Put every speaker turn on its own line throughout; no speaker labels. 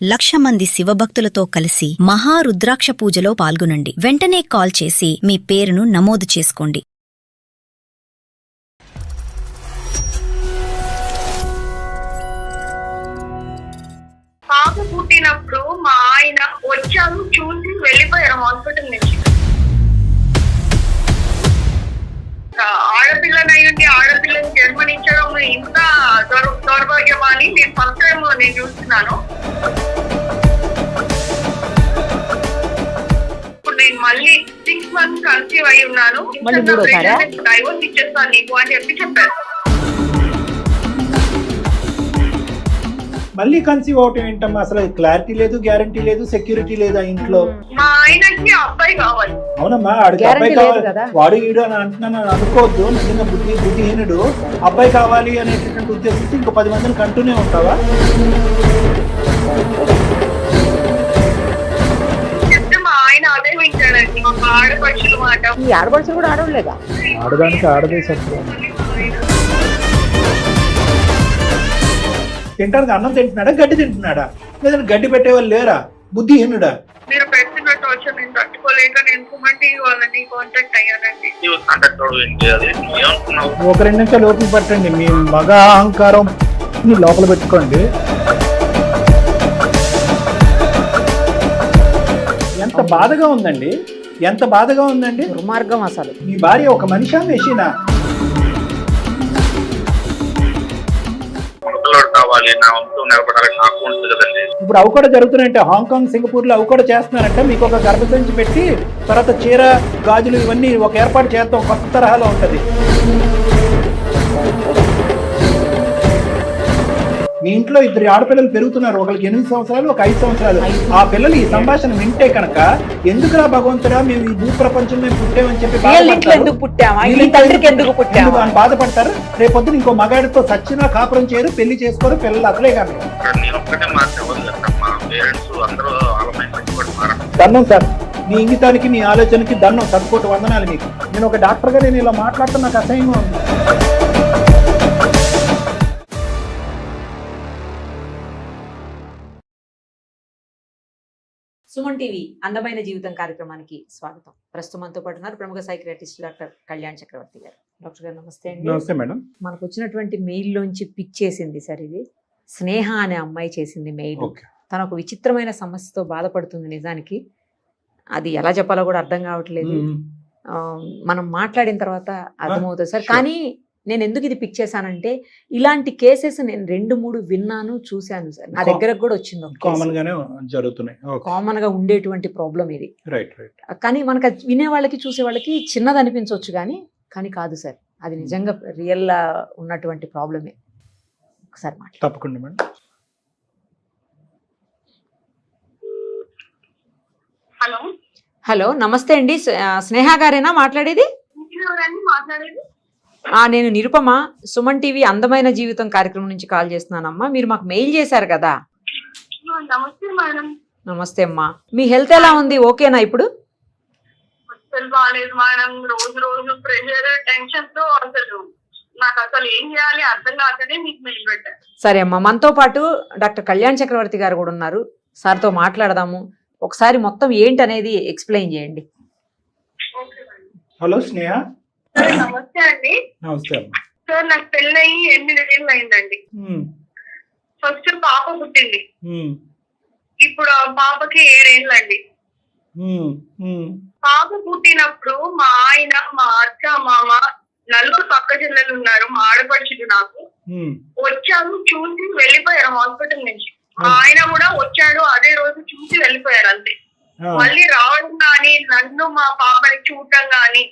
1,00,000 మంది శివభక్తులతో కలిసి మహారుద్రాక్ష పూజలో పాల్గొనండి. వెంటనే కాల్ చేసి మీ పేరును నమోదు చేసుకోండి.
పాప పుట్టినప్పుడు మా ఆయన వచ్చారు, చూసి వెళ్ళిపోయారు హాస్పిటల్ నుంచి. ఆడపిల్లనయ్యుండి ఆడపిల్లని జన్మనిచ్చడం ఇంత దౌర్భాగ్యమా అని నేను ఫస్ట్ టైం నేను చూస్తున్నాను. ఇప్పుడు నేను మళ్ళీ 6 months కన్సీవ్ అయి ఉన్నాను. డైవోర్స్ ఇచ్చేస్తాను నీకు అని చెప్పారు.
మళ్ళీ కన్సీవ్ అవటం ఏంటమ్మా? అసలు క్లారిటీ లేదు, గ్యారంటీ లేదు, సెక్యూరిటీ లేదా ఇంట్లో.
మా ఆయనకి అబ్బాయి కావాలి.
అవునమ్మా, ఆడికి అబ్బాయి కావాలి. వాడు ఈడు అని అంటున్నాను అనుకోవద్దు. నిజంగా బుద్ధిహీనుడు అబ్బాయి కావాలి అనేటటువంటి ఉద్దేశంతో ఇంకో 10 మందిని కంటూనే ఉంటావా?
చెప్తే మా ఆయన అదే వింటాడండి. ఆడపడుచులు మాట.
ఈ ఆడపడుచులు కూడా ఆడలేదా?
ఆడదానికి ఆడదే సత్యం. తింటానికి అన్నం తింటున్నాడా, గడ్డి తింటున్నాడా? లేదంటే గడ్డి పెట్టేవాళ్ళు లేరా? బుద్ధిహీనుడా?
మీరు పెట్టిన టార్చర్ నేను తట్టుకోలేక నేను సుమన్ టీవీ వాళ్ళని కాంటాక్ట్ అయ్యానండి.
ఒక 2 నిమిషాలు ఓపిక పట్టండి. మీ మగ అహంకారం లోపల పెట్టుకోండి. ఎంత బాధగా ఉందండి, ఎంత బాధగా ఉందండి.
దుర్మార్గం అసలు.
మీ భార్య ఒక మనిషా మెషినా? ఇప్పుడు అవి కూడా జరుగుతున్నాయంటే హాంకాంగ్, సింగపూర్ లో అవి కూడా చేస్తున్నారంటే మీకు ఒక గర్భసంచి పెట్టి తర్వాత చీర, గాజులు ఇవన్నీ ఒక ఏర్పాటు చేద్దాం. కొత్త తరహాలో ఉంటది. మీ ఇంట్లో 2 ఆడపిల్లలు పెరుగుతున్నారు. ఒకరికి 8 సంవత్సరాలు, ఒక 5 సంవత్సరాలు. ఆ పిల్లలు ఈ సంభాషణ వింటే కనుక ఎందుకురా భగవంతుడా మేము ఈ భూ ప్రపంచం మేము పుట్టామని చెప్పి బాధపడతారు. రేపొద్దున ఇంకో మగాడితో సచ్చినా కాపురం చేయరు, పెళ్లి చేసుకోరు, పిల్లలు అసలే కానీ. దన్నం సార్, నీ ఇంగితానికి నీ ఆలోచనకి దన్నం. 10 కోట్ల వందనాలు మీకు. నేను ఒక డాక్టర్ గా నేను ఇలా మాట్లాడుతున్నా, నాకు అసహ్యంగా ఉంది.
సుమన్ టీవీ అందమైన జీవితం కార్యక్రమానికి స్వాగతం. ప్రస్తుతం మనతో పాటు ఉన్నారు ప్రముఖ సైకియాట్రిస్ట్ డాక్టర్ కళ్యాణ్ చక్రవర్తి గారు. డాక్టర్ గారు నమస్తే అండి.
నమస్తే మేడం.
మనకు వచ్చినటువంటి మెయిల్ లోంచి పిక్ చేసింది సార్, ఇది స్నేహ అనే అమ్మాయి చేసింది మెయిల్. తను ఒక విచిత్రమైన సమస్యతో బాధపడుతుంది. నిజానికి అది ఎలా చెప్పాలో కూడా అర్థం కావట్లేదు. మనం మాట్లాడిన తర్వాత అర్థమవుతుంది సార్. కానీ నేను ఎందుకు ఇది పిక్ చేశానంటే ఇలాంటి కేసెస్ నేను 2-3 విన్నాను, చూశాను సార్. నా దగ్గరకు కూడా వచ్చింది. కామన్ గా ఉండేటువంటి ప్రాబ్లం ఇది. కానీ మనకు వినే వాళ్ళకి, చూసే వాళ్ళకి చిన్నది అనిపించవచ్చు, కానీ కాదు సార్, అది నిజంగా రియల్ ఉన్నటువంటి ప్రాబ్లమే. ఒకసారి
తప్పకుండా మేడం.
హలో, నమస్తే అండి. స్నేహ గారేనా మాట్లాడేది? నేను నిరుపమ, సుమన్ టీవీ అందమైన జీవితం కార్యక్రమం నుంచి కాల్ చేస్తున్నానమ్మా. మీరు మాకు మెయిల్ చేశారు కదా.
నమస్తే మేడం.
నమస్తే అమ్మా. మీ హెల్త్ ఎలా ఉంది? ఓకేనా ఇప్పుడు?
బాగాలేదు మేడం. రోజు ప్రెషర్, టెన్షన్ తో అసలు నాకు అసలు ఏం చేయాలి అర్థం కాకనే మీకు మెయిల్ పెట్టాను.
సరే అమ్మా, మనతో పాటు డాక్టర్ కళ్యాణ్ చక్రవర్తి గారు కూడా ఉన్నారు. సార్తో మాట్లాడదాము. ఒకసారి మొత్తం ఏంటి అనేది ఎక్స్ప్లెయిన్ చేయండి.
హలో స్నేహ.
నమస్తే అండి.
నమస్తే
సార్, నాకు పెళ్ళయి 8 ఏళ్ళు అయిందండి. ఫస్ట్ పాప పుట్టింది. ఇప్పుడు పాపకి 7 ఏళ్ళు అండి. పాప పుట్టినప్పుడు మా ఆయన, మా అత్త, మామ, 4 పక్క జిల్లలు ఉన్నారు. మా ఆడపడుచుడు నాకు వచ్చారు, చూసి వెళ్ళిపోయారు హాస్పిటల్ నుంచి. మా ఆయన కూడా వచ్చాడు, అదే రోజు చూసి వెళ్ళిపోయారు అంతే. మళ్ళీ రావడం గాని, నన్ను మా పాపని చూడటం గాని,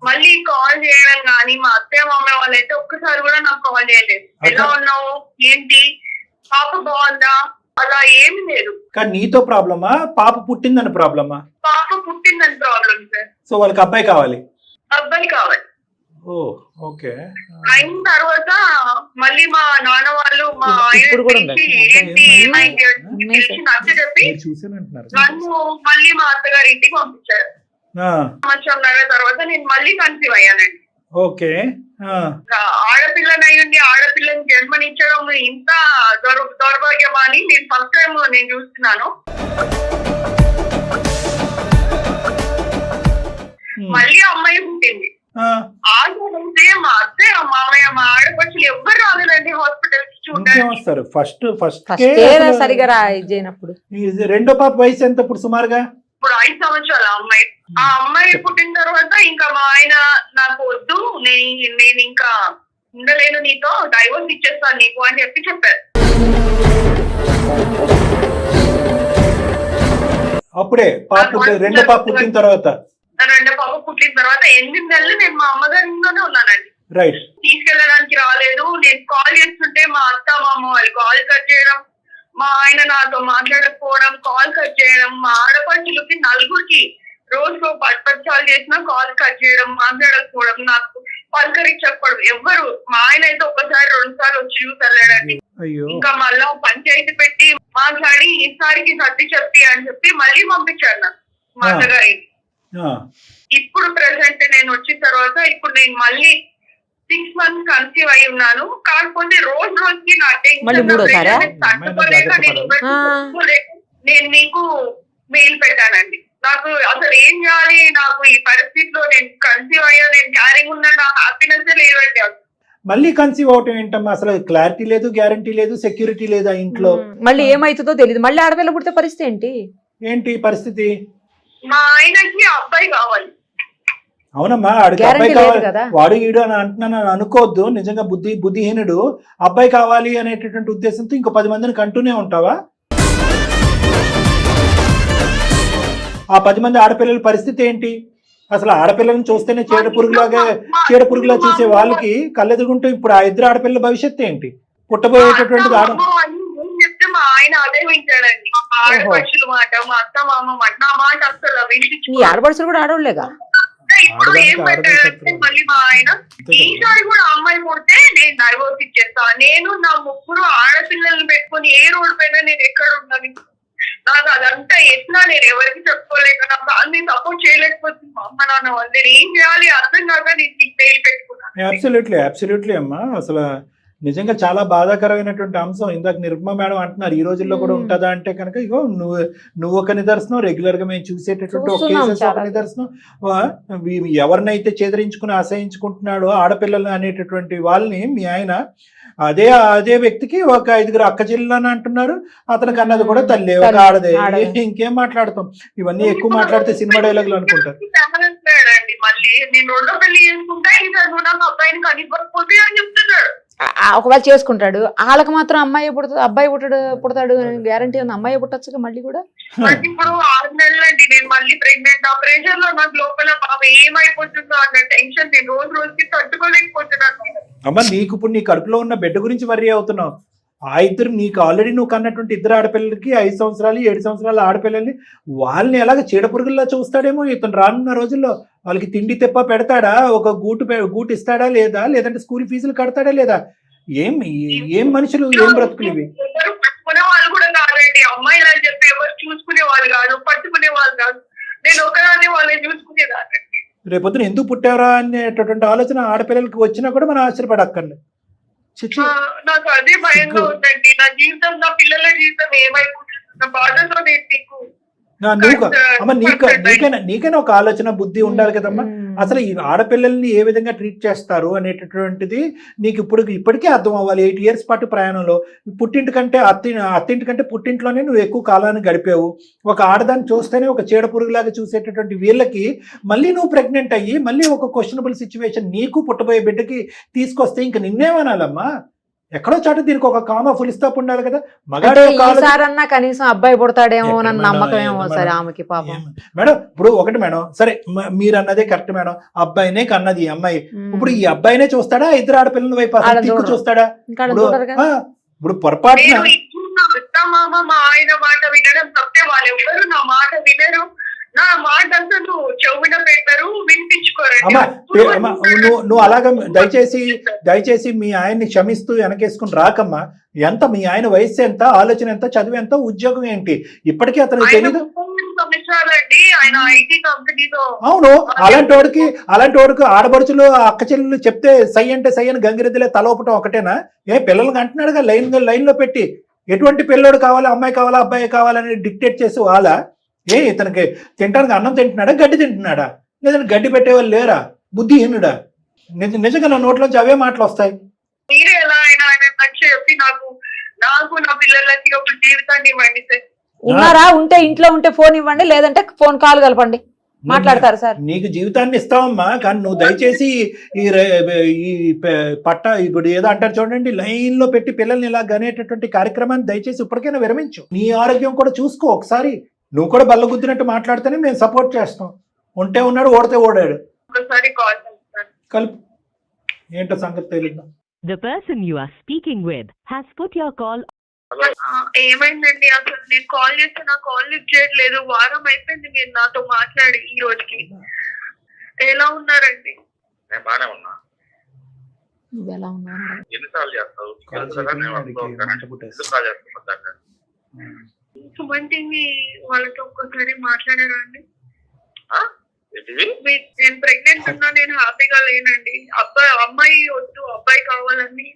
మళ్ళీ కాల్ చేయడం గాని, మా అత్తయ్య మామయ్య వాళ్ళైతే ఒక్కసారి కూడా నాకు కాల్ చేయలేదు. ఎలా ఉన్నావు, ఏంటి, పాప బాగుందా, అలా ఏమి లేదు.
కానీ నీతో ప్రాబ్లమా, పాప పుట్టిందని ప్రాబ్లమా?
పాప పుట్టిందని ప్రాబ్లం సార్.
సో వాళ్ళకి అబ్బాయి కావాలి.
అబ్బాయి కావాలి.
ఓకే.
అయిన తర్వాత మళ్ళీ మా నాన్న వాళ్ళు మా ఏంటి ఏమైంది నచ్చ చెప్పి నన్ను మళ్ళీ మా అత్తగారి ఇంటికి పంపించారు. సంవత్సరంన్నర తర్వాత నేను మళ్ళీ కన్సీవ్ అయ్యానండి.
ఓకే.
ఆడపిల్లనయ్యండి ఆడపిల్లని జన్మనిచ్చడం ఇంత దౌర్భాగ్యమా అని నేను ఫస్ట్ టైం నేను చూస్తున్నాను. మళ్ళీ అమ్మాయి పుట్టింది. ఆగితే మా అత్తయ్య మామయ్య మా ఆడపడుచులు ఎవ్వరు రాలేదండి హాస్పిటల్
చూడడానికి. ఫస్ట్
సరిగా చేయనప్పుడు.
రెండో పాప వయసు ఎంత ఇప్పుడు సుమారుగా?
ఇప్పుడు 5 సంవత్సరాలు అమ్మాయి. ఆ అమ్మాయి పుట్టిన తర్వాత ఇంకా మా ఆయన నాకు వద్దు, నేను ఇంకా ఉండలేను, నీతో డైవోర్స్ ఇచ్చేస్తాను నీకు అని చెప్పారు.
అప్పుడే రెండో పాప పుట్టిన తర్వాత
8 నెలలు నేను మా అమ్మగారి ఇంట్లోనే ఉన్నానండి.
రైట్.
తీసుకెళ్ళడానికి రాలేదు. నేను కాల్ చేస్తుంటే మా అత్త మామ వాళ్ళు కాల్ కట్ చేయడం, మా ఆయన నాతో మాట్లాడకపోవడం, కాల్ కట్ చేయడం, మా ఆడపడుచులకి 4 రోజుకు 10 సార్లు చేసినా కాల్ కట్ చేయడం, మాట్లాడకపోవడం, నాకు పలకరించకపోవడం. ఎవ్వరు మా ఆయన అయితే 1 సారి 2 సార్లు వచ్చి చూసెళ్ళాడండి. ఇంకా మళ్ళా పంచాయతీ పెట్టి మాట్లాడి ఈసారికి సర్ది చెప్పి అని చెప్పి మళ్ళీ పంపించాను నాకు మా అత్తగారి. ఇప్పుడు ప్రెసెంట్ నేను వచ్చిన తర్వాత ఇప్పుడు నేను మళ్ళీ 6 months కన్సీవ్ అయి ఉన్నాను. కాకపోతే రోజుకి నా నేను మీకు మెయిల్ పెట్టానండి. నాకు అసలు ఏం చేయాలి, నాకు ఈ పరిస్థితిలో నేను కన్సీవ్ అయ్యా, నేను క్యారింగ్ ఉన్నా, నా హ్యాపీనెస్ లేదండి.
మళ్ళీ కన్సీవ్ అవటం ఏంటమ్మా? అసలు క్లారిటీ లేదు, గ్యారంటీ లేదు, సెక్యూరిటీ లేదా ఇంట్లో.
మళ్ళీ ఏమైతుందో తెలియదు. మళ్ళీ ఆడపిల్ల పుడితే పరిస్థితి
ఏంటి పరిస్థితి?
మా ఆయనకి అబ్బాయి కావాలి.
అవునమ్మా, ఆడికి అబ్బాయి కావాలి. వాడు ఈడు అని అంటున్నాను అనుకోవద్దు. నిజంగా బుద్ధిహీనుడు. అబ్బాయి కావాలి అనేటటువంటి ఉద్దేశంతో ఇంకో 10 మందిని కంటూనే ఉంటావా? ఆ 10 మంది ఆడపిల్లల పరిస్థితి ఏంటి? అసలు ఆడపిల్లలను చూస్తేనే చీడ పురుగులా చూసే వాళ్ళకి కళ్ళెదుగుంటూ ఇప్పుడు ఆ 2 ఆడపిల్లల భవిష్యత్తు ఏంటి? పుట్టబోయేటటువంటి
చెప్తే మా ఆయన అదే వింటాడండి. ఆడపడుచుల మాట, మా అత్త మామ మాట, నా మాట అసలు వినిపించుకో.
ఆడపడుచులు కూడా ఆడవాళ్ళేగా.
ఇప్పుడు ఏం పెట్టాడంటే మళ్ళీ మా ఆయన ఈసారి కూడా అమ్మాయి పుడితే నేను డైవోర్స్ ఇచ్చేస్తా, నేను నా 3 ఆడపిల్లల్ని పెట్టుకుని ఏ రోడ్డు పైన నేను ఎక్కడ ఉండాలి, నాకు అదంతా ఎట్లా నేను ఎవరికి చెప్పుకోలేక నాకు అన్ని సపోర్ట్ చేయలేకపోతుంది మా అమ్మ నాన్న వాళ్ళు. నేను ఏం చేయాలి అర్థం కాక నేను నీకు పేరు పెట్టుకున్నాను.
అబ్సల్యూట్లీ అమ్మా. అసలు నిజంగా చాలా బాధాకరమైనటువంటి అంశం. ఇందాక నిర్మా మేడం అంటున్నారు ఈ రోజుల్లో కూడా ఉంటుందా అంటే కనుక ఇగో నువ్వు ఒక నిదర్శనం, రెగ్యులర్ గా మేము చూసేటటువంటి ఒక కేసెస్ ఒక నిదర్శనం. ఎవరినైతే చేదరించుకుని అసహించుకుంటున్నాడో ఆడపిల్లలు అనేటటువంటి వాళ్ళని మీ ఆయన అదే వ్యక్తికి ఒక 5 అక్క చెల్లెలని అంటున్నారు. అతనికి అన్నది కూడా తల్లి, ఒక ఆడదే. ఇంకేం మాట్లాడతాం? ఇవన్నీ ఎక్కువ మాట్లాడితే సినిమా డైలాగులు అనుకుంటారు.
మళ్ళీ నేను 2వ పెళ్లి చేసుకుంటా, ఇంకా నువ్వు నాకు అబ్బాయిని కనిపకపోతే అని చెప్తున్నాడు.
ఒకవేళ చేసుకుంటాడు, వాళ్ళకి మాత్రం అబ్బాయి పుడతాడు గ్యారంటీ ఉంది. అమ్మాయి పుట్టచ్చుగా మళ్ళీ కూడా.
ఇప్పుడు 6 నెలలండి నేను మళ్ళీ ప్రెగ్నెంట్. ఆ ప్రెషర్ లో నాకు లోపల బాబు ఏమైపోతుందో అన్న టెన్షన్ నేను రోజుకి తట్టుకోలేకపోతున్నాను.
అమ్మ, నీకు ఇప్పుడు నీ కడుపులో ఉన్న బిడ్డ గురించి వర్రీ అవుతున్నావు. ఆ 2 నీకు ఆల్రెడీ నువ్వు కన్నటువంటి 2 ఆడపిల్లలకి 5 సంవత్సరాలు 7 సంవత్సరాల ఆడపిల్లల్ని వాళ్ళని ఎలాగ చీడపురుగుల్లా చూస్తాడేమో ఇతను రానున్న రోజుల్లో. వాళ్ళకి తిండి తెప్ప పెడతాడా? ఒక గూటు ఇస్తాడా లేదా? లేదంటే స్కూల్ ఫీజులు కడతాడా లేదా? ఏం మనుషులు, ఏం బ్రతుకులు ఇవి?
పట్టుకునే వాళ్ళు కూడా కాదండి, అమ్మాయిలు అని చెప్పి ఎవరు చూసుకునే వాళ్ళు కాదు, పట్టుకునే వాళ్ళు కాదు. నేను ఒకదాన్ని వాళ్ళని చూసుకునేదాన్ని.
రేపొద్దున ఎందుకు పుట్టారా అనేటటువంటి ఆలోచన ఆడపిల్లలకి వచ్చినా కూడా మనం ఆశ్చర్యపడక్కర్లేదు.
నాకు అదే భయంగా ఉందండి. నా జీవితం, నా పిల్లల జీవితం ఏమైపోతుంది బాధతో నేను నీకైనా ఒక ఆలోచన బుద్ధి ఉండాలి కదమ్మా. అసలు ఈ ఆడపిల్లల్ని ఏ విధంగా ట్రీట్ చేస్తారు అనేటటువంటిది నీకు ఇప్పటికే అర్థం అవ్వాలి. 8 years పాటు ప్రయాణంలో పుట్టింటికంటే అత్తింటికంటే పుట్టింట్లోనే నువ్వు ఎక్కువ కాలాన్ని గడిపావు. ఒక ఆడదాన్ని చూస్తేనే ఒక చీడ పురుగులాగా చూసేటటువంటి వీళ్ళకి మళ్ళీ నువ్వు ప్రెగ్నెంట్ అయ్యి మళ్ళీ ఒక క్వశ్చనబుల్ సిచ్యువేషన్ నీకు పుట్టబోయే బిడ్డకి తీసుకొస్తే ఇంక నిన్నేమనాలమ్మా? ఎక్కడో చాటు దీనికి ఒక కామా ఫుల్ స్టాప్ ఉండాలి కదా.
మగాడన్నా కనీసం అబ్బాయి పుడతాడేమో అన్న నమ్మకం ఏమో సరే ఆమెకి పాపం.
మేడం ఇప్పుడు ఒకటి మేడం, సరే మీరు అన్నదే కరెక్ట్ మేడం, అబ్బాయినే కన్నది అమ్మాయి. ఇప్పుడు ఈ అబ్బాయినే చూస్తాడా 2 ఆడపిల్లల వైపు చూస్తాడా? ఇప్పుడు పొరపాటున
మా ఆయన మాట వినడం తప్పే, వాళ్ళు ఎవరు నా మాట వినరు. నా మాట అంతా నువ్వు చెవున పెట్టరు,
నువ్వు అలాగా దయచేసి మీ ఆయన్ని క్షమిస్తూ వెనకేసుకుని రాకమ్మా. ఎంత మీ ఆయన వయసు ఎంత, ఆలోచన ఎంత, చదువు ఎంత, ఉద్యోగం ఏంటి? ఇప్పటికీ అతనికి తెలీదు.
చాలండి, ఆయన ఐటీ కంపెనీతో.
అవును, అలాంటి వాడికి ఆడపడుచులు అక్క చెల్లెలు చెప్తే సై అంటే సై అని గంగిరెద్దులే తలవపటం ఒకటేనా? పిల్లలకి అంటున్నాడుగా లైన్ లో పెట్టి ఎటువంటి పిల్లోడు కావాలి, అమ్మాయి కావాలా, అబ్బాయి కావాలని డిక్టేట్ చేసి వాళ్ళ ఇతనికి తినడానికి అన్నం తింటున్నాడా, గడ్డి తింటున్నాడా, లేదంటే గడ్డి పెట్టేవాళ్ళు లేరా, బుద్ధిహీనుడా? నిజంగా నా నోట్లోంచి అవే మాటలు వస్తాయి.
మీరే ఎలా అయినా ఆయన నచ్చి చెప్పి నాకు నా పిల్లలకి ఒక జీవితాన్ని ఇవ్వండి సార్.
ఉన్నారా? ఉంటే ఇంట్లో ఉంటే ఫోన్ ఇవ్వండి, లేదంటే ఫోన్ కాల్ కలపండి, మాట్లాడతారు సార్.
నీకు జీవితాన్ని ఇస్తావమ్మా, కానీ నువ్వు దయచేసి ఈ పట్ట ఇప్పుడు ఏదో అంటారు చూడండి, లైన్ లో పెట్టి పిల్లల్ని ఇలా గనేటటువంటి కార్యక్రమాన్ని దయచేసి ఇప్పటికైనా విరమించు. నీ ఆరోగ్యం కూడా చూసుకో ఒకసారి. నువ్వు కూడా బల్లగుద్దినట్టు మాట్లాడితేనే మేము సపోర్ట్ చేస్తాం. ఉంటే ఉన్నాడు, ఓడితే ఓడాడు.
ఒకసారి కాల్ చేస్తాను.
కలుపు. ఏంటో సంగతి తెలియదు.
The person you are speaking with has put your call.
ఏమైందండి? అసలు నేను కాల్ చేస్తే నా కాల్ లిఫ్ట్ చేయట్లేదు. వారం అయిపోయింది మీరు నాతో మాట్లాడి ఈ రోజుకి. ఎలా ఉన్నారండి?
నేను బానే ఉన్నా.
నువ్వు ఎలా ఉన్నావు?
ఎన్నిసార్లు చేస్తావు?
సుమంటిని వాళ్ళతో ఒక్కసారి మాట్లాడారా అండి? నేను ప్రెగ్నెంట్ ఉన్నా, నేను హ్యాపీగా లేనండి. అమ్మాయి వద్దు, అబ్బాయి కావాలని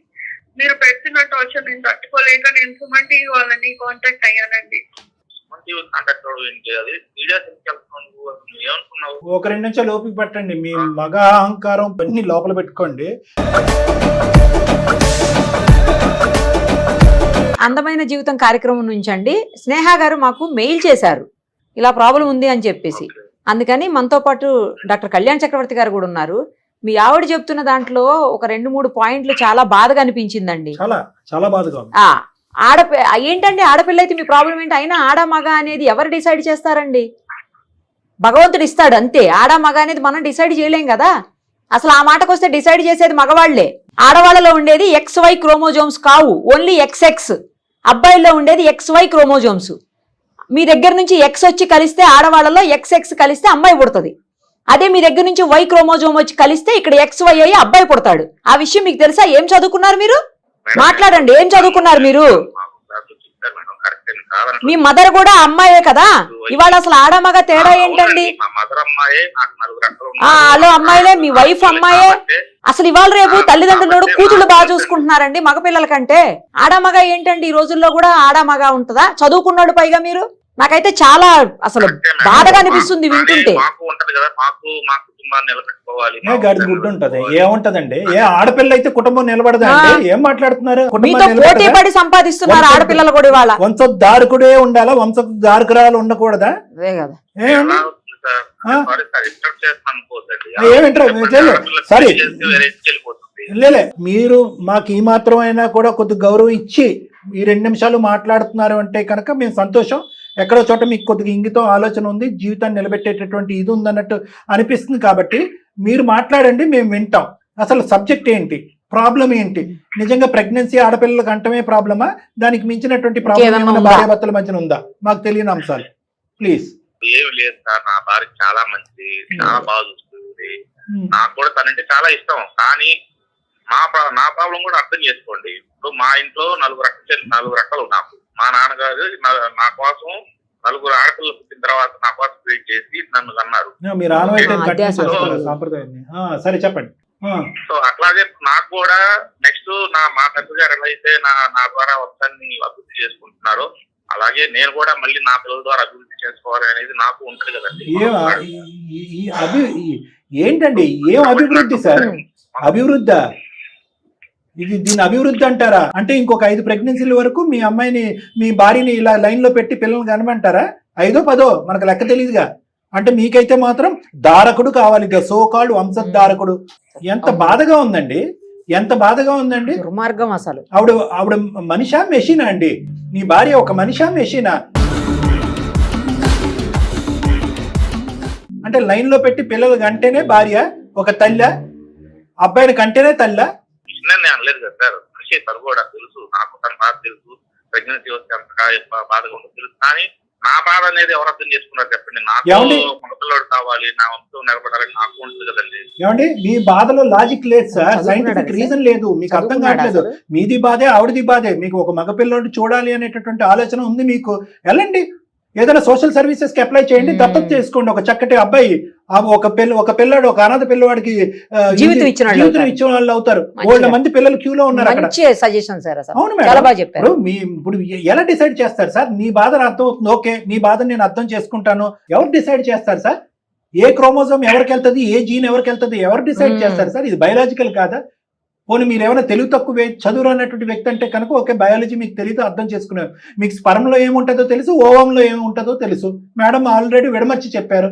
మీరు పెడుతున్న టార్చర్ నేను తట్టుకోలేక నేను సుమంటి వాళ్ళని కాంటాక్ట్ అయ్యానండి.
ఒక 2 నిమిషాలు ఓపిక పట్టండి. మీ మగ అహంకారం అన్ని లోపల పెట్టుకోండి.
అందమైన జీవితం కార్యక్రమం నుంచి అండి స్నేహ గారు మాకు మెయిల్ చేశారు, ఇలా ప్రాబ్లం ఉంది అని చెప్పేసి. అందుకని మనతో పాటు డాక్టర్ కళ్యాణ్ చక్రవర్తి గారు కూడా ఉన్నారు. మీ ఆవిడ చెప్తున్న దాంట్లో ఒక 2-3 పాయింట్లు చాలా బాధగా అనిపించిందండి.
చాలా బాధగా ఉంది.
ఏంటండి, ఆడపిల్ల అయితే మీ ప్రాబ్లం ఏంటి? అయినా ఆడ మగ అనేది ఎవరు డిసైడ్ చేస్తారండి? భగవంతుడు ఇస్తాడు అంతే. ఆడ మగ అనేది మనం డిసైడ్ చేయలేం కదా. అసలు ఆ మాటకు వస్తే డిసైడ్ చేసేది మగవాళ్లే. ఆడవాళ్ళలో ఉండేది XY క్రోమోజోమ్స్ కావు, ఓన్లీ XX. అబ్బాయిల్లో ఉండేది XY క్రోమోజోమ్స్. మీ దగ్గర నుంచి X వచ్చి కలిస్తే ఆడవాళ్ళలో XX కలిస్తే అమ్మాయి పుడుతుంది. అదే మీ దగ్గర నుంచి Y క్రోమోజోమ్ వచ్చి కలిస్తే ఇక్కడ XY అయ్యి అబ్బాయి పుడతాడు. ఆ విషయం మీకు తెలుసా? ఏం చదువుకున్నారు మీరు? మాట్లాడండి, ఏం చదువుకున్నారు మీరు? మీ మదర్ కూడా అమ్మాయే కదా. ఇవాళ అసలు ఆడమగ తేడా ఏంటండి? హలో అమ్మాయిలే, మీ వైఫ్ అమ్మాయే. అసలు ఇవాళ రేపు తల్లిదండ్రులు కూతుళ్ళు బాగా చూసుకుంటున్నారండి మగపిల్లల కంటే. ఆడమగ ఏంటండి? ఈ రోజుల్లో కూడా ఆడమగ ఉంటుందా? చదువుకున్నాడు పైగా మీరు. నాకైతే చాలా అసలు బాధగా అనిపిస్తుంది వింటుంటే.
గుడ్డు ఉంటది, ఏముంటదండి? ఏ ఆడపిల్ల అయితే కుటుంబం నిలబడదా? ఏం మాట్లాడుతున్నారు?
మీతో పోటీ పడి సంపాదిస్తున్నారు ఆడపిల్లలు కూడా. ఇవాళ
వంశధారకుడే ఉండాలా, వంశధారకురాలు ఉండకూడదా?
అదే కదా.
సరే లేలే, మీరు మాకు ఈ మాత్రం అయినా కూడా కొద్ది గౌరవం ఇచ్చి ఈ 2 నిమిషాలు మాట్లాడుతున్నారు అంటే కనుక మేము సంతోషం. ఎక్కడో చోట మీకు కొద్దిగా ఇంగితో ఆలోచన ఉంది, జీవితాన్ని నిలబెట్టేటటువంటి ఇది ఉందన్నట్టు అనిపిస్తుంది. కాబట్టి మీరు మాట్లాడండి, మేము వింటాం. అసలు సబ్జెక్ట్ ఏంటి, ప్రాబ్లం ఏంటి? నిజంగా ప్రెగ్నెన్సీ ఆడపిల్లలకు అంటమే ప్రాబ్లమా? దానికి మించినటువంటి ప్రాబ్లం ఏమైనా భార్యాభర్తల మధ్యన ఉందా? మాకు తెలియని అంశాలు ప్లీజ్.
ఏమి లేదు సార్, నా భార్య చాలా మంచిది, చాలా బాగా చూస్తుంది. నాకు కూడా తనంటే చాలా ఇష్టం. కానీ నా ప్రాబ్లం కూడా అర్థం చేసుకోండి. ఇప్పుడు మా ఇంట్లో 4 రకాలు నాకు. మా నాన్నగారు నా కోసం 4 ఆడపిల్లలు పుట్టిన తర్వాత నా కోసం వెయిట్ చేసి నన్ను అన్నారు.
సరే చెప్పండి.
సో అట్లాగే నాకు కూడా నెక్స్ట్ మా తండ్రి గారు ఎలా అయితే నా ద్వారా వస్తాన్ని అభివృద్ధి చేసుకుంటున్నారో, అలాగే నేను కూడా మళ్ళీ నా పిల్లల ద్వారా అభివృద్ధి చేసుకోవాలి అనేది నాకు ఉంటుంది కదండి.
ఏంటండి ఏం అభివృద్ధి సార్? అభివృద్ధి ఇది, దీని అభివృద్ధి అంటారా? అంటే ఇంకొక 5 ప్రెగ్నెన్సీల వరకు మీ అమ్మాయిని, మీ భార్యని ఇలా లైన్ లో పెట్టి పిల్లల్ని కనమంటారా? 5ో 10ో మనకు లెక్క తెలియదుగా. అంటే మీకైతే మాత్రం దారకుడు కావాలి, సో కాల్డ్ వంశధారకుడు. ఎంత బాధగా ఉందండి, ఎంత బాధగా ఉందండి.
దుర్మార్గం అసలు.
ఆవిడ మనిషా మెషినా అండి? మీ భార్య ఒక మనిషా మెషినా? అంటే లైన్ లో పెట్టి పిల్లలు కంటేనే భార్య ఒక తల్లి, అబ్బాయిని కంటేనే తల్లి.
నేను అనలేదు కదా సార్, మనిషి తను కూడా తెలుసు, నాకు తన బాధ తెలుసు, ప్రెగ్నెన్సీ వస్తే అంతగా బాధగా ఉంటుంది తెలుసు. కానీ నా బాధ అనేది ఎవరు అర్థం చేసుకున్నారు చెప్పండి? నాకు మగపిల్లడు కావాలి, నా వంశం నిలబడాలని నాకు ఉంటుంది కదండి.
ఏమండి, మీ బాధలో లాజిక్ లేదు సార్, సైంటిఫిక్ రీజన్ లేదు, మీకు అర్థం కావట్లేదు. మీది బాధే, ఆవిడది బాధే. మీకు ఒక మగపిల్లడు చూడాలి అనేటటువంటి ఆలోచన ఉంది మీకు, వెళ్ళండి ఏదైనా సోషల్ సర్వీసెస్ కి అప్లై చేయండి, దత్తత చేసుకోండి. ఒక చక్కటి అబ్బాయి, ఒక పిల్లాడు, ఒక అనాథ పిల్లవాడికి
జీవితం ఇచ్చిన
వాళ్ళు అవుతారు. వాళ్ళ మంది పిల్లలు క్యూలో ఉన్నారు అక్కడ.
Suggestion sir.
అవును మేడం. ఇప్పుడు ఎలా డిసైడ్ చేస్తారు సార్? నీ బాధను అర్థం అవుతుంది, ఓకే, నీ బాధను నేను అర్థం చేసుకుంటాను. ఎవరు డిసైడ్ చేస్తారు సార్? ఏ క్రోమోజోమ్ ఎవరికి వెళ్తుంది, ఏ జీన్ ఎవరికి వెళ్తుంది, ఎవరు డిసైడ్ చేస్తారు సార్? ఇది బయాలజికల్ కాదా? పోనీ మీరు ఏమైనా తెలివి తక్కువ చదువు అన్నటువంటి వ్యక్తి అంటే కనుక ఓకే, బయాలజీ మీకు తెలియదు, అర్థం చేసుకున్నారు. మీకు స్పర్మ్లో ఏముంటుందో తెలుసు, ఓవంలో ఏముంటుందో తెలుసు. మేడం ఆల్రెడీ విడమర్చి చెప్పారు.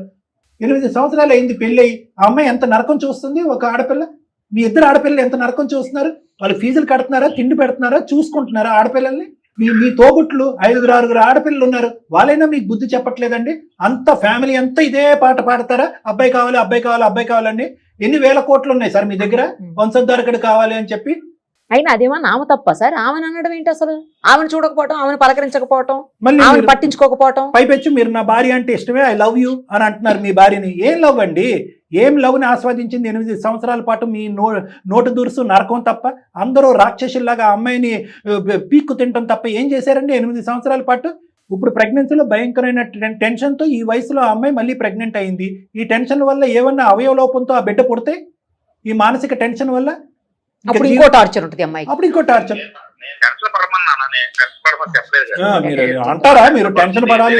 8 సంవత్సరాలు అయింది పెళ్ళి. ఆ అమ్మాయి ఎంత నరకం చూస్తుంది, ఒక ఆడపిల్ల. మీ ఇద్దరు ఆడపిల్లలు ఎంత నరకం చూస్తున్నారు. వాళ్ళు ఫీజులు కడుతున్నారా, తిండి పెడుతున్నారా, చూసుకుంటున్నారా ఆడపిల్లల్ని? మీ తోబుట్లు 5-6 ఆడపిల్లలు ఉన్నారు, వాళ్ళైనా మీకు బుద్ధి చెప్పట్లేదండి. అంత ఫ్యామిలీ అంతా ఇదే పాట పాడతారా, అబ్బాయి కావాలి, అబ్బాయి కావాలి, అబ్బాయి కావాలండి. ఎన్ని వేల కోట్లు ఉన్నాయి సార్ మీ దగ్గర వంశధారకుడు కావాలి అని చెప్పి.
అయినా అదేమన్నా ఆమె తప్ప సార్? ఆమెను అనడం ఏంటి అసలు? ఆమెను చూడకపోవటం, ఆమెను పలకరించకపోవటం, ఆమెను పట్టించుకోకపోవటం.
పైపెచ్చు మీరు నా భార్య అంటే ఇష్టమే, ఐ లవ్ యూ అని అంటున్నారు మీ భార్యని. ఏం లవ్ అండి? ఏం లవ్ ని ఆస్వాదించింది 8 సంవత్సరాల పాటు? మీ నోటు దురుసు నరకం తప్ప. అందరూ రాక్షసుల్లాగా అమ్మాయిని పీక్కు తింటాం తప్ప ఏం చేశారండి 8 సంవత్సరాల పాటు? ఇప్పుడు ప్రెగ్నెన్సీలో భయంకరమైన టెన్షన్తో ఈ వయసులో ఆ అమ్మాయి మళ్ళీ ప్రెగ్నెంట్ అయింది. ఈ టెన్షన్ వల్ల ఏమన్నా అవయవ లోపంతో ఆ బిడ్డ పుడితే, ఈ మానసిక టెన్షన్ వల్ల
అప్పుడు ఇంకో టార్చర్ ఉంటుంది అమ్మాయి.
అప్పుడు ఇంకో టార్చర్.
మీరు
అంటారా మీరు టెన్షన్ పడాలి,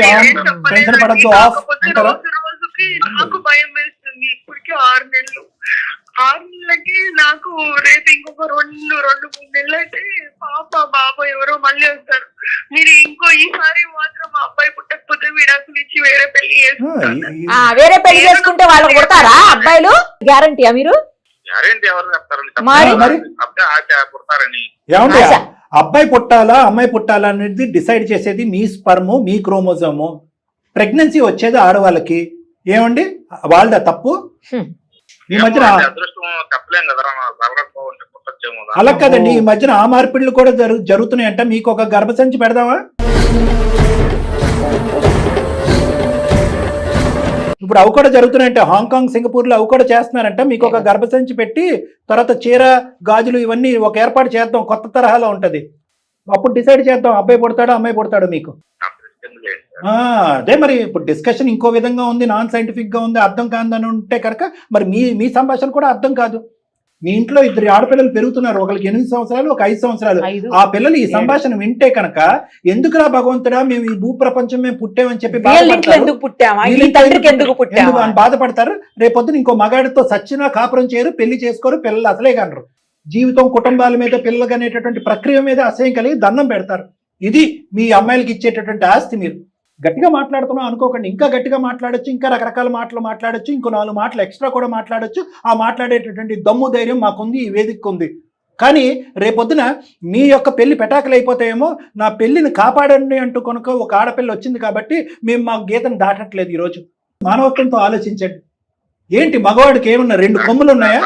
టెన్షన్ పడద్దు ఆఫ్ అంటారా?
నాకు భయం వేస్తుంది. ఇప్పటికి 6 నెలలు. 6 నెలలకి నాకు రేపు ఇంకొక 2-3 నెలలు అయితే పాప బాబా ఎవరో మళ్ళీ వస్తారు. మీరు ఈసారి మాత్రం మా అబ్బాయి పుట్టకపోతే విడాకులు ఇచ్చి వేరే పెళ్లి చేసుకుంటారు.
వేరే పెళ్లి చేసుకుంటే వాళ్ళకి పుడతారా అబ్బాయిలు? గ్యారంటీయా మీరు?
గ్యారెంటీ ఎవరు చెప్తారండి? పుడతారని.
ఏమండి, అబ్బాయి పుట్టాలా అమ్మాయి పుట్టాలా అనేది డిసైడ్ చేసేది మీ స్పర్ము, మీ క్రోమోజోము. ప్రెగ్నెన్సీ వచ్చేది ఆడవాళ్ళకి. ఏమండి వాళ్ళ తప్పు? ఈ మధ్యన అలా కదండి, ఈ మధ్యన ఆ మార్పిడులు కూడా జరుగుతున్నాయంట. మీకు ఒక గర్భసంచి పెడదామా? ఇప్పుడు అవి కూడా జరుగుతున్నాయంట. హాంకాంగ్, సింగపూర్ లో అవి కూడా చేస్తున్నారంట. మీకు ఒక గర్భసంచి పెట్టి తర్వాత చీర, గాజులు ఇవన్నీ ఒక ఏర్పాటు చేద్దాం, కొత్త తరహాలో ఉంటది. అప్పుడు డిసైడ్ చేద్దాం అబ్బాయి పుడతాడో అమ్మాయి పుడతాడో మీకు. అదే మరి ఇప్పుడు డిస్కషన్ ఇంకో విధంగా ఉంది, నాన్ సైంటిఫిక్ గా ఉంది, అర్థం కాదని ఉంటే కనుక మరి మీ సంభాషణ కూడా అర్థం కాదు. మీ ఇంట్లో 2 ఆడపిల్లలు పెరుగుతున్నారు, ఒకరికి 8 సంవత్సరాలు, ఒక 5 సంవత్సరాలు. ఆ పిల్లలు ఈ సంభాషణ వింటే కనుక ఎందుకురా భగవంతుడా మేము ఈ భూ ప్రపంచం మేము పుట్టామని చెప్పి బాధపడతారు. రేపొద్దున ఇంకో మగాడితో సచ్చినా కాపురం చేయరు, పెళ్లి చేసుకోరు, పిల్లలు అసలే కనరు. జీవితం, కుటుంబాల మీద, పిల్లలు అనేటటువంటి ప్రక్రియ మీద అసహ్యం కలిగి దండం పెడతారు. ఇది మీ అమ్మాయిలకి ఇచ్చేటటువంటి ఆస్తి. మీరు గట్టిగా మాట్లాడుతున్నాం అనుకోకండి, ఇంకా గట్టిగా మాట్లాడొచ్చు, ఇంకా రకరకాల మాటలు మాట్లాడొచ్చు, ఇంకో 4 మాటలు ఎక్స్ట్రా కూడా మాట్లాడొచ్చు. ఆ మాట్లాడేటటువంటి దమ్ము ధైర్యం మాకుంది, ఈ వేదిక ఉంది. కానీ రేపొద్దున మీ యొక్క పెళ్లి పెటాకులు అయిపోతాయేమో, నా పెళ్లిని కాపాడండి అంటూ కనుక ఒక ఆడపిల్ల వచ్చింది కాబట్టి మేము మా గీతను దాటట్లేదు. ఈరోజు మానవత్వంతో ఆలోచించండి. ఏంటి మగవాడికి ఏమన్నా 2 కొమ్ములు ఉన్నాయా?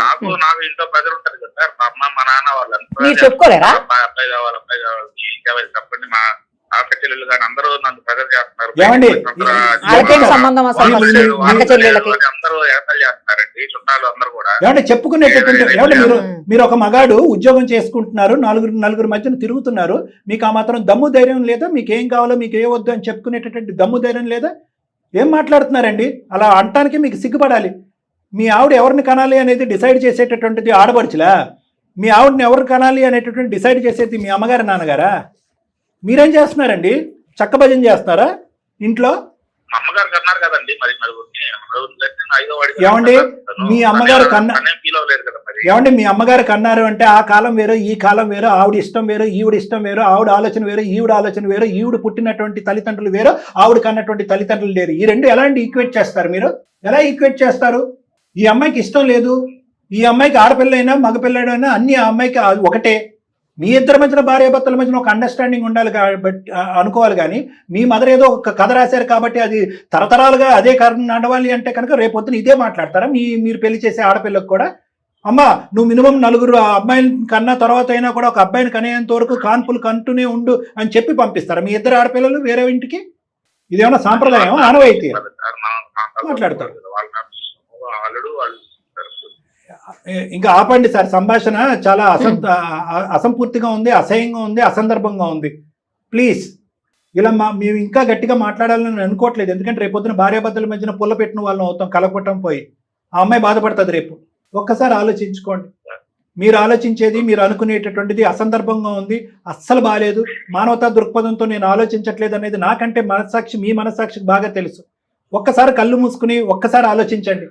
నాకు ఇంట్లో ప్రజలు ఉంటారు కదా సార్, మా అమ్మ మా నాన్న వాళ్ళంతా
మీరు చెప్పుకోలేరా?
అబ్బాయి కావాలి చెప్పండి. మా ఆడపిల్లలు కానీ అందరూ నన్ను ప్రెజర్ చేస్తున్నారు. అందరూ ఏర్పాటు చేస్తున్నారండి, చుట్టాలు అందరూ కూడా.
ఏమంటే చెప్పుకునేటటువంటి మీరు ఒక మగాడు ఉద్యోగం చేసుకుంటున్నారు, నలుగురు మధ్యన తిరుగుతున్నారు, మీకు ఆ మాత్రం దమ్ము ధైర్యం లేదా? మీకు ఏం కావాలో మీకు ఏ వద్దు అని చెప్పుకునేటటువంటి దమ్ము ధైర్యం లేదా? ఏం మాట్లాడుతున్నారండి? అలా అంటానికి మీకు సిగ్గుపడాలి. మీ ఆవిడ ఎవరిని కనాలి అనేది డిసైడ్ చేసేటటువంటిది ఆడపడుచులా? మీ ఆవిడని ఎవరు కనాలి అనేటటువంటి డిసైడ్ చేసేది మీ అమ్మగారు, నాన్నగారా? మీరేం చేస్తున్నారండి? చక్కభజన చేస్తున్నారా ఇంట్లో?
అమ్మగారు కన్నారు కదండి, మరి
ఏమండి మీ అమ్మగారు ఏమండి మీ అమ్మగారు కన్నారు అంటే ఆ కాలం వేరు, ఈ కాలం వేరు, ఆవిడ ఇష్టం వేరు, ఈవిడ ఇష్టం వేరు, ఆవిడ ఆలోచన వేరు, ఈవిడ ఆలోచన వేరు, ఈవిడ పుట్టినటువంటి తల్లిదండ్రులు వేరు, ఆవిడ కన్నటువంటి తల్లిదండ్రులు లేరు. ఈ 2 ఎలాంటి ఈక్వేట్ చేస్తారు మీరు? ఎలా ఈక్వేట్ చేస్తారు? ఈ అమ్మాయికి ఇష్టం లేదు, ఈ అమ్మాయికి ఆడపిల్లైనా మగపిల్లైనా అన్ని ఆ అమ్మాయికి ఒకటే. మీ ఇద్దరి మధ్యన భార్యాభర్తల మధ్యన ఒక అండర్స్టాండింగ్ ఉండాలి కాబట్టి అనుకోవాలి. కానీ మీ మదర్ ఏదో ఒక కథ రాశారు కాబట్టి అది తరతరాలుగా అదే కారణం నడవాలి అంటే కనుక రేపొద్దున ఇదే మాట్లాడతారా? మీరు పెళ్లి చేసే ఆడపిల్లకు కూడా అమ్మ నువ్వు మినిమం 4 అబ్బాయిని కన్నా తర్వాత అయినా కూడా ఒక అబ్బాయిని కనేంత వరకు కాన్పులు కంటూనే ఉండు అని చెప్పి పంపిస్తారా మీ ఇద్దరు ఆడపిల్లలు వేరే ఇంటికి? ఇదేమన్నా సాంప్రదాయం, ఆనవాయితీ? మాట్లాడతారు. ఇంకా ఆపండి సార్, సంభాషణ చాలా అసంపూర్తిగా ఉంది, అసహ్యంగా ఉంది, అసందర్భంగా ఉంది. ప్లీజ్ ఇలా మేము ఇంకా గట్టిగా మాట్లాడాలని అనుకోవట్లేదు. ఎందుకంటే రేపొద్దున భార్యాభర్తల మధ్యన పుల్ల పెట్టిన వాళ్ళం అవుతాం, కలపటం పోయి. ఆ అమ్మాయి బాధపడుతుంది రేపు. ఒక్కసారి ఆలోచించుకోండి. మీరు ఆలోచించేది, మీరు అనుకునేటటువంటిది అసందర్భంగా ఉంది, అస్సలు బాగాలేదు. మానవతా దృక్పథంతో నేను ఆలోచించట్లేదు అనేది నాకంటే మనస్సాక్షి, మీ మనస్సాక్షికి బాగా తెలుసు. ఒక్కసారి కళ్ళు మూసుకుని ఒక్కసారి ఆలోచించండి.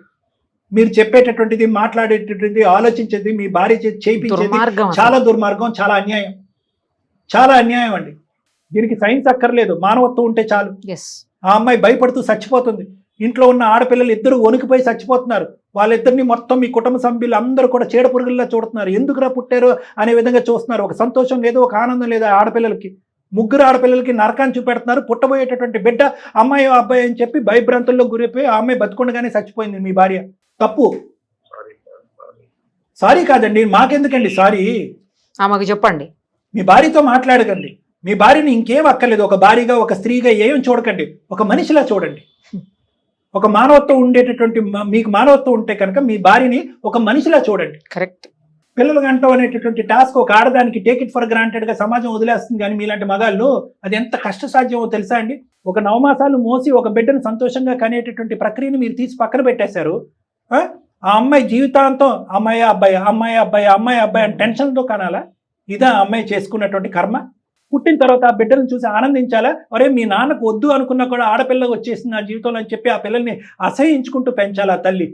మీరు చెప్పేటటువంటిది, మాట్లాడేటటువంటిది, ఆలోచించేది, మీ భార్య చేయించేది చాలా దుర్మార్గం, చాలా అన్యాయం, చాలా అన్యాయం అండి. దీనికి సైన్స్ అక్కర్లేదు, మానవత్వం ఉంటే చాలు. ఆ అమ్మాయి భయపడుతూ చచ్చిపోతుంది. ఇంట్లో ఉన్న ఆడపిల్లలు ఇద్దరు వణికిపోయి చచ్చిపోతున్నారు. వాళ్ళిద్దరిని మొత్తం మీ కుటుంబ సభ్యులు అందరూ కూడా చీడ పురుగుల్లా చూడుతున్నారు. ఎందుకురా పుట్టారు అనే విధంగా చూస్తున్నారు. ఒక సంతోషం లేదు, ఒక ఆనందం లేదు. ఆడపిల్లలకి, ముగ్గురు ఆడపిల్లలకి నరకాన్ని చూపెడుతున్నారు. పుట్టబోయేటటువంటి బిడ్డ అమ్మాయి అబ్బాయి అని చెప్పి భయభ్రాంతుల్లో గురైపోయి ఆ అమ్మాయి బతుకుండగానే చచ్చిపోయింది మీ భార్య. తప్పు. సారీ కాదండి, మాకెందుకండి సారీ?
ఆమెకు చెప్పండి.
మీ భార్యతో మాట్లాడకండి. మీ భార్యని ఇంకేం అక్కర్లేదు. ఒక భార్యగా, ఒక స్త్రీగా ఏం చూడకండి, ఒక మనిషిలా చూడండి. ఒక మానవత్వం ఉండేటటువంటి, మీకు మానవత్వం ఉంటే కనుక మీ భార్యని ఒక మనిషిలా చూడండి.
కరెక్ట్.
పిల్లలు గంటం అనేటటువంటి టాస్క్ ఒక ఆడదానికి టేక్ ఇట్ ఫర్ గ్రాంటెడ్ గా సమాజం వదిలేస్తుంది. కానీ మీలాంటి మగాళ్ళు అది ఎంత కష్టసాధ్యమో తెలుసా అండి? ఒక 9 మాసాలు మోసి ఒక బిడ్డను సంతోషంగా కనేటటువంటి ప్రక్రియను మీరు తీసి పక్కన పెట్టేశారు. ఆ అమ్మాయి జీవితాంతం అమ్మాయి అబ్బాయి, అమ్మాయి అబ్బాయి, అమ్మాయి అబ్బాయి అని టెన్షన్తో కనాలా? ఇదా అమ్మాయి చేసుకున్నటువంటి కర్మ? పుట్టిన తర్వాత ఆ బిడ్డలను చూసి ఆనందించాలా? ఒరే మీ నాన్నకు వద్దు అనుకున్నా కూడా ఆడపిల్ల వచ్చేసింది నా జీవితంలో అని చెప్పి ఆ పిల్లల్ని అసహించుకుంటూ పెంచాలా తల్లి?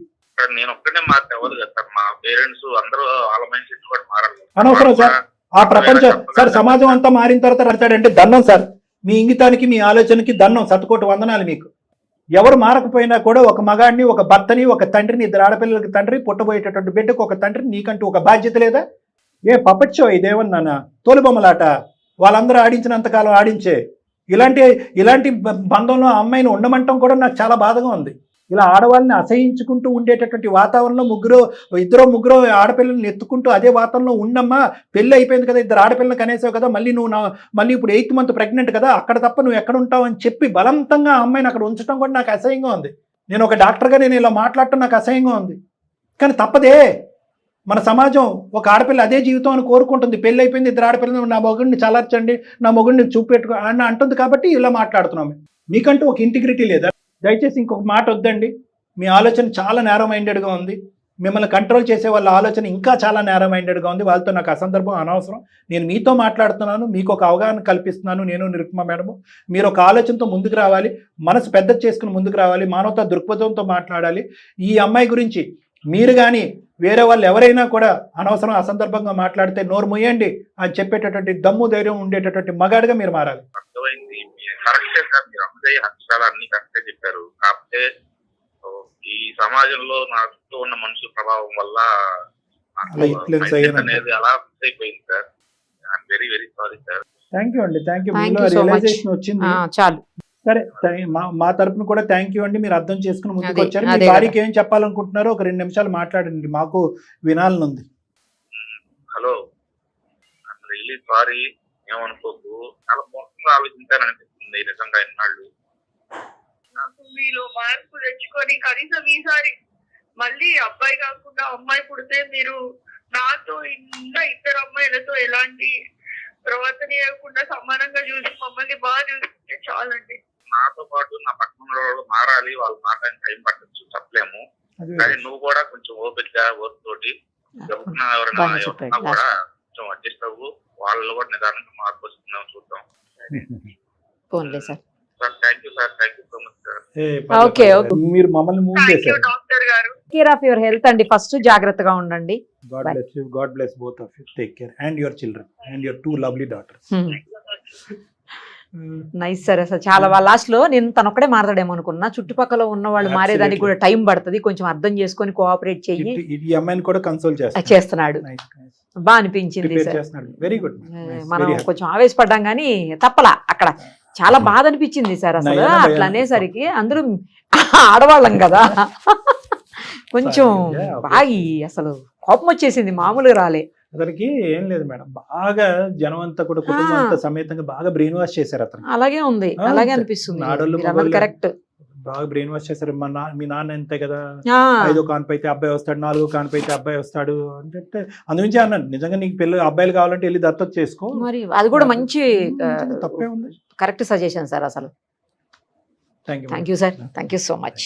నేను ఒక్కడే మాత్రం అవ్వదు కదా సార్, మా పేరెంట్స్ అందరూ వాళ్ళ మైండ్ సెట్ కూడా మారాలి.
అనవసరం సార్. ఆ ప్రపంచం సార్, సమాజం అంతా మారిన తర్వాత రాచాడంటే దండం సార్. మీ ఇంగితానికి, మీ ఆలోచనకి దండం, శతకోటి వందనాలు మీకు. ఎవరు మారకపోయినా కూడా ఒక మగాడిని, ఒక భర్తని, ఒక తండ్రిని, 2 ఆడపిల్లలకి తండ్రి, పుట్టబోయేటటువంటి బిడ్డకు ఒక తండ్రి, నీకంటూ ఒక బాధ్యత లేదా? ఏ పపట్ షో ఇదేమన్నా తోలుబొమ్మలాట? వాళ్ళందరూ ఆడించినంతకాలం ఆడించే ఇలాంటి బంధంలో అమ్మాయిని ఉండమంటాం కూడా నాకు చాలా బాధగా ఉంది. ఇలా ఆడవాళ్ళని అసహించుకుంటూ ఉండేటటువంటి వాతావరణంలో ఇద్దరు ముగ్గురు ఆడపిల్లల్ని ఎత్తుకుంటూ అదే వాతావరణంలో ఉండమ్మా. పెళ్లి అయిపోయింది కదా, 2 ఆడపిల్లలు కనేసావు కదా, మళ్ళీ ఇప్పుడు 8th month ప్రెగ్నెంట్ కదా, అక్కడ తప్ప నువ్వు ఎక్కడ ఉంటావు అని చెప్పి బలవంతంగా ఆ అమ్మాయిని అక్కడ ఉంచడం కూడా నాకు అసహ్యంగా ఉంది. నేను ఒక డాక్టర్గా నేను ఇలా మాట్లాడటం నాకు అసహ్యంగా ఉంది. కానీ తప్పదే. మన సమాజం ఒక ఆడపిల్ల అదే జీవితం అని కోరుకుంటుంది. పెళ్ళి అయిపోయింది, 2 ఆడపిల్లలు, నా మొగుడిని చలార్చండి, నా మొగుడిని చూపెట్టుకో అని అంటుంది. కాబట్టి ఇలా మాట్లాడుతున్నాం. మీకంటూ ఒక ఇంటిగ్రిటీ లేదా? దయచేసి ఇంకొక మాట వద్దండి. మీ ఆలోచన చాలా నేరో మైండెడ్గా ఉంది. మిమ్మల్ని కంట్రోల్ చేసే వాళ్ళ ఆలోచన ఇంకా చాలా నేరో మైండెడ్గా ఉంది. వాళ్ళతో నాకు అసందర్భం, అనవసరం. నేను మీతో మాట్లాడుతున్నాను, మీకు ఒక అవగాహన కల్పిస్తున్నాను. నేను నిరుపమ మేడము, మీరు ఒక ఆలోచనతో ముందుకు రావాలి, మనసు పెద్ద చేసుకుని ముందుకు రావాలి, మానవతా దృక్పథంతో మాట్లాడాలి. ఈ అమ్మాయి గురించి మీరు కానీ వేరే వాళ్ళు ఎవరైనా కూడా అనవసరం అసందర్భంగా మాట్లాడితే నోరు ముయ్యండి అని చెప్పేటటువంటి దమ్ము ధైర్యం ఉండేటటువంటి మగాడిగా మీరు మారాలి.
అర్థమైంది. కరెక్టే సార్, మీరు అమ్మాయి అక్షరాలు అన్ని కరెక్టే చెప్పారు. కాకపోతే ఈ సమాజంలో నా చుట్టూ ఉన్న మనుషుల ప్రభావం వల్ల అనేది అలా ఫిక్స్ అయిపోయింది sir. I'm very very sorry sir.
Thank you అండి, థ్యాంక్ యూ. రియలైజేషన్ వచ్చింది.
చాలు.
సరే, మా తరపున కూడా థ్యాంక్ యూ అండి. మీరు అర్థం చేసుకుని ముందుకు వచ్చారు. మీ భార్యకి ఏం చెప్పాలనుకుంటున్నారో ఒక 2 నిమిషాలు మాట్లాడండి, మాకు వినాలనుంది.
Hello, I'm really sorry. ఏమనుకోకు, చాలా మోసంగా ఆలోచించాలనిపిస్తుంది నిజంగా ఇన్నాళ్ళు.
నాకు మీలో మార్పు తెచ్చుకొని కనీసం ఈసారి మళ్ళీ అబ్బాయి కాకుండా అమ్మాయి పుడితే మీరు నాతో ఇంకా 2 అమ్మాయిలతో ఎలాంటి ప్రవర్తన చేయకుండా సమానంగా చూసి మమ్మల్ని బాగా చూసుకుంటే చాలండి.
నాతో పాటు నా పక్కన మారాలి, వాళ్ళు మారడానికి టైం పట్టచ్చు, చెప్పలేము. కానీ నువ్వు కూడా కొంచెం ఓపికగా ఓర్పుతోటి చెప్పుకున్నా ఎవరైనా కూడా కొంచెం అడ్జస్ట్ అవ్వు. వాళ్ళు కూడా నిదానంగా మార్పు వస్తుందేమో చూద్దాం. Sir thank you sir, thank you so much sir.
Okay,
మీరు మమ్మల్ని మూవ్ చేశారు.
డాక్టర్ గారు,
కేర్ ఆఫ్ యువర్ హెల్త్ అండి. ఫస్ట్ జాగ్రత్తగా ఉండండి.
God bless you. God bless both of you. Take care. And your children. And your 2 lovely daughters.
Nice sir. అసలు చాలా last లో నేను తనొక్కడే మారతాడేమో అనుకున్నా. చుట్టుపక్కల ఉన్న వాళ్ళు మారేదానికి కూడా టైం పడుతుంది. కొంచెం అర్థం చేసుకొని కోఆపరేట్ చెయ్యి.
ఈ అమ్మాయిని కూడా కన్సోల్
చేస్తున్నాడు. బాగా అనిపించింది సార్.
Very good.
మనం కొంచెం ఆవేశపడ్డాం కానీ తప్పలా. అక్కడ చాలా బాధ అనిపించింది సార్. అసలు అట్లా అనేసరికి అందరూ ఆడవాళ్ళం కదా, కొంచెం బాగా అసలు కోపం వచ్చేసింది, మామూలుగా రాలే.
అతనికి ఏం లేదు మేడం, బాగా జనం అంతా కూడా కుటుంబం అంతా సమేతంగా బాగా బ్రెయిన్ వాష్ చేశారు అతను.
అలాగే ఉంది, అలాగే అనిపిస్తుంది. కరెక్ట్,
బాగా బ్రెయిన్ వాష్ చేశారు. మీ నాన్న అంతే కదా, 5వ కాన్పు అయితే అబ్బాయి వస్తాడు, 4వ కాన్పు అయితే అబ్బాయి వస్తాడు అంటే అందుగురించి అన్నాను. నిజంగా నీకు అబ్బాయిలు కావాలంటే వెళ్ళి దత్తత చేసుకో.
మరి అది కూడా మంచి
తప్పే ఉంది.
కరెక్ట్ సజెషన్ సార్ అసలు.
Thank you
thank you sir, thank you so much.